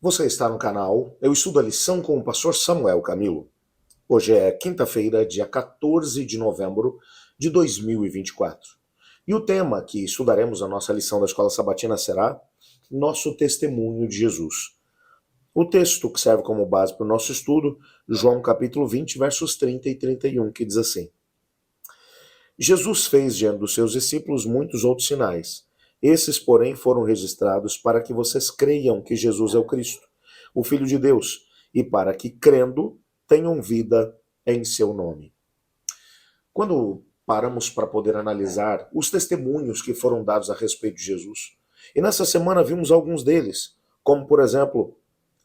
Você está no canal Eu Estudo a Lição com o pastor Samuel Camilo. Hoje é quinta-feira, dia 14 de novembro de 2024. E o tema que estudaremos na nossa lição da Escola Sabatina será Nosso Testemunho de Jesus. O texto que serve como base para o nosso estudo, João capítulo 20, versos 30 e 31, que diz assim: Jesus fez diante dos seus discípulos muitos outros sinais. Esses, porém, foram registrados para que vocês creiam que Jesus é o Cristo, o Filho de Deus, e para que, crendo, tenham vida em seu nome. Quando paramos para poder analisar os testemunhos que foram dados a respeito de Jesus, e nessa semana vimos alguns deles, como, por exemplo,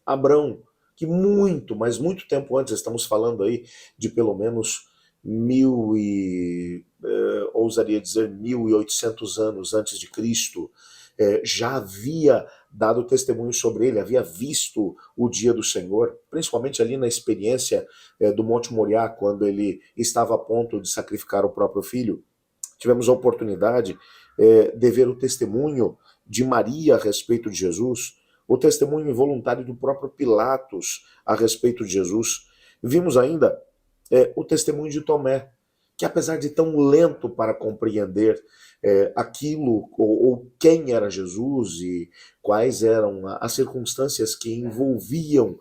Abrão, que muito, mas muito tempo antes, estamos falando aí de pelo menos ousaria dizer 1800 anos antes de Cristo, já havia dado testemunho sobre ele, havia visto o dia do Senhor, principalmente ali na experiência do Monte Moriá, quando ele estava a ponto de sacrificar o próprio filho. Tivemos a oportunidade de ver o testemunho de Maria a respeito de Jesus, o testemunho involuntário do próprio Pilatos a respeito de Jesus. Vimos ainda o testemunho de Tomé, que apesar de tão lento para compreender aquilo ou quem era Jesus e quais eram as circunstâncias que envolviam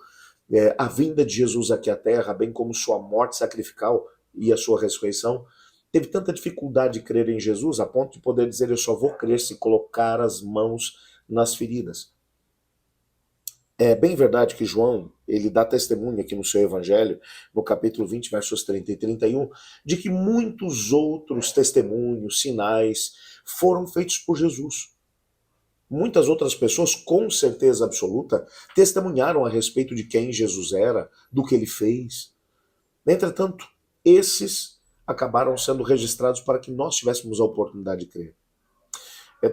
a vinda de Jesus aqui à Terra, bem como sua morte sacrificial e a sua ressurreição, teve tanta dificuldade de crer em Jesus a ponto de poder dizer: eu só vou crer se colocar as mãos nas feridas. É bem verdade que João, ele dá testemunho aqui no seu evangelho, no capítulo 20, versos 30 e 31, de que muitos outros testemunhos, sinais, foram feitos por Jesus. Muitas outras pessoas, com certeza absoluta, testemunharam a respeito de quem Jesus era, do que ele fez. Entretanto, esses acabaram sendo registrados para que nós tivéssemos a oportunidade de crer.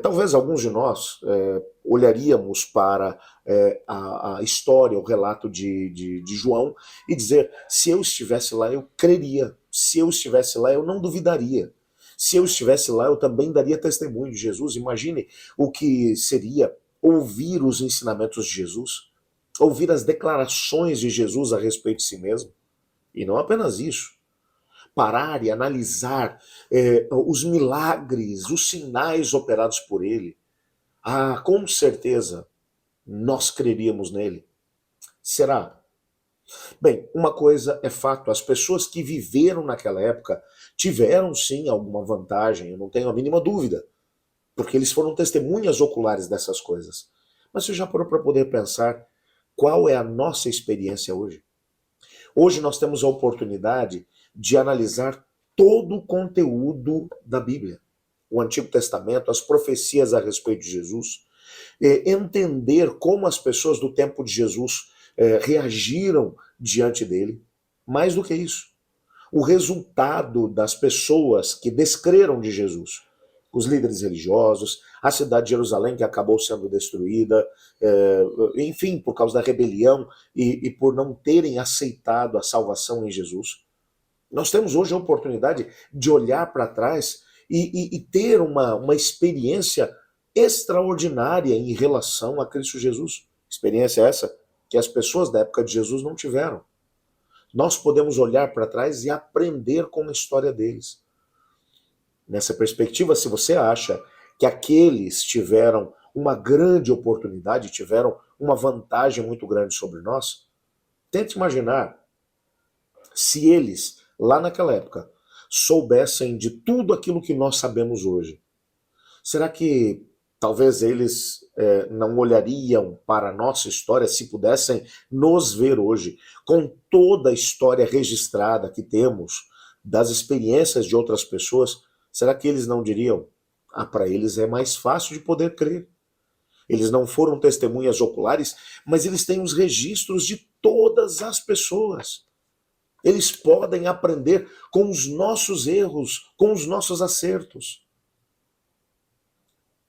Talvez alguns de nós olharíamos para a história, o relato de João e dizer: se eu estivesse lá, eu creria. Se eu estivesse lá, eu não duvidaria. Se eu estivesse lá, eu também daria testemunho de Jesus. Imagine o que seria ouvir os ensinamentos de Jesus, ouvir as declarações de Jesus a respeito de si mesmo. E não apenas isso, parar e analisar os milagres, os sinais operados por ele. Ah, com certeza nós creríamos nele. Será? Bem, uma coisa é fato, as pessoas que viveram naquela época tiveram sim alguma vantagem, eu não tenho a mínima dúvida, porque eles foram testemunhas oculares dessas coisas. Mas você já parou para poder pensar qual é a nossa experiência hoje? Hoje nós temos a oportunidade de analisar todo o conteúdo da Bíblia, o Antigo Testamento, as profecias a respeito de Jesus, entender como as pessoas do tempo de Jesus reagiram diante dele. Mais do que isso, o resultado das pessoas que descreram de Jesus, os líderes religiosos, a cidade de Jerusalém que acabou sendo destruída, enfim, por causa da rebelião e por não terem aceitado a salvação em Jesus. Nós temos hoje a oportunidade de olhar para trás e ter uma experiência extraordinária em relação a Cristo Jesus. Experiência essa que as pessoas da época de Jesus não tiveram. Nós podemos olhar para trás e aprender com a história deles. Nessa perspectiva, se você acha que aqueles tiveram uma grande oportunidade, tiveram uma vantagem muito grande sobre nós, tente imaginar se eles, lá naquela época, soubessem de tudo aquilo que nós sabemos hoje. Será que talvez eles não olhariam para a nossa história se pudessem nos ver hoje, com toda a história registrada que temos, das experiências de outras pessoas? Será que eles não diriam: ah, para eles é mais fácil de poder crer? Eles não foram testemunhas oculares, mas eles têm os registros de todas as pessoas. Eles podem aprender com os nossos erros, com os nossos acertos.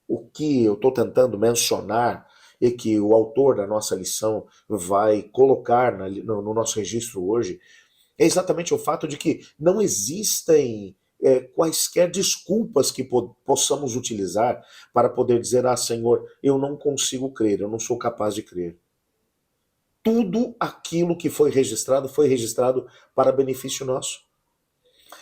O que eu estou tentando mencionar e que o autor da nossa lição vai colocar no nosso registro hoje é exatamente o fato de que não existem quaisquer desculpas que possamos utilizar para poder dizer: ah, Senhor, eu não consigo crer, eu não sou capaz de crer. Tudo aquilo que foi registrado para benefício nosso.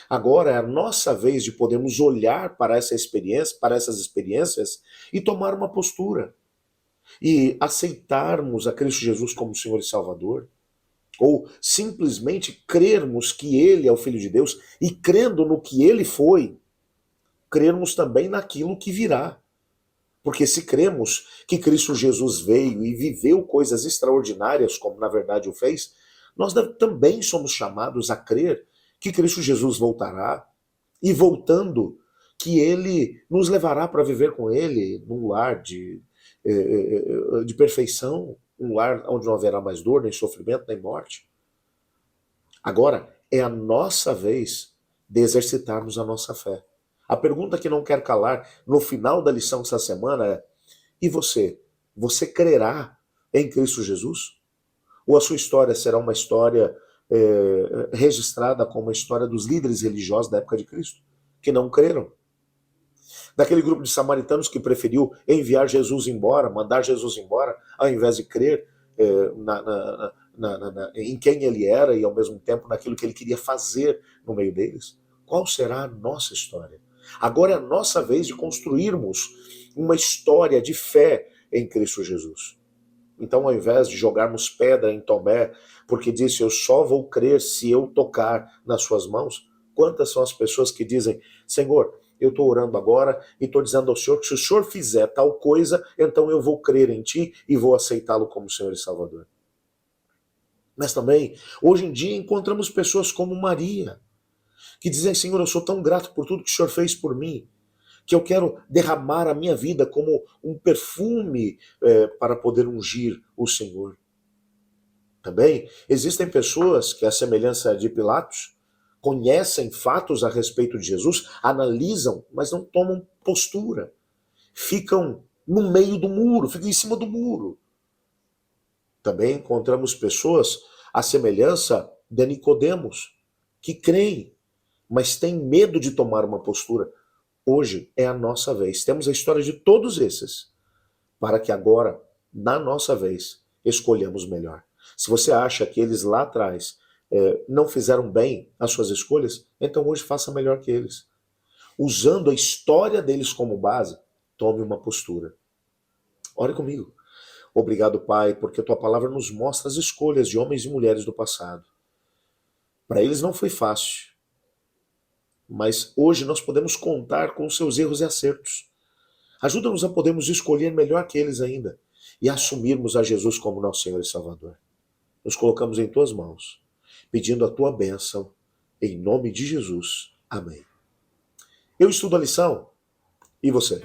Agora é a nossa vez de podermos olhar para essa experiência, para essas experiências e tomar uma postura e aceitarmos a Cristo Jesus como Senhor e Salvador, ou simplesmente crermos que Ele é o Filho de Deus e crendo no que Ele foi, crermos também naquilo que virá. Porque se cremos que Cristo Jesus veio e viveu coisas extraordinárias, como na verdade o fez, nós também somos chamados a crer que Cristo Jesus voltará e voltando, que Ele nos levará para viver com Ele num lar de perfeição, um lar onde não haverá mais dor, nem sofrimento, nem morte. Agora, é a nossa vez de exercitarmos a nossa fé. A pergunta que não quer calar no final da lição dessa semana é: e você? Você crerá em Cristo Jesus? Ou a sua história será uma história registrada como a história dos líderes religiosos da época de Cristo, que não creram? Daquele grupo de samaritanos que preferiu enviar Jesus embora, mandar Jesus embora, ao invés de crer em quem ele era e ao mesmo tempo naquilo que ele queria fazer no meio deles? Qual será a nossa história? Agora é a nossa vez de construirmos uma história de fé em Cristo Jesus. Então, ao invés de jogarmos pedra em Tomé, porque disse, eu só vou crer se eu tocar nas suas mãos, quantas são as pessoas que dizem, Senhor, eu estou orando agora e estou dizendo ao Senhor que se o Senhor fizer tal coisa, então eu vou crer em Ti e vou aceitá-lo como Senhor e Salvador. Mas também, hoje em dia, encontramos pessoas como Maria, que dizem, Senhor, eu sou tão grato por tudo que o Senhor fez por mim, que eu quero derramar a minha vida como um perfume para poder ungir o Senhor. Também existem pessoas que, à semelhança de Pilatos, conhecem fatos a respeito de Jesus, analisam, mas não tomam postura. Ficam no meio do muro, ficam em cima do muro. Também encontramos pessoas à semelhança de Nicodemos, que creem, mas têm medo de tomar uma postura. Hoje é a nossa vez. Temos a história de todos esses, para que agora, na nossa vez, escolhamos melhor. Se você acha que eles lá atrás não fizeram bem as suas escolhas, então hoje faça melhor que eles. Usando a história deles como base, tome uma postura. Ore comigo. Obrigado, Pai, porque a tua palavra nos mostra as escolhas de homens e mulheres do passado. Para eles não foi fácil, mas hoje nós podemos contar com os seus erros e acertos. Ajuda-nos a podermos escolher melhor que eles ainda e assumirmos a Jesus como nosso Senhor e Salvador. Nos colocamos em tuas mãos, pedindo a tua bênção, em nome de Jesus. Amém. Eu estudo a lição, e você?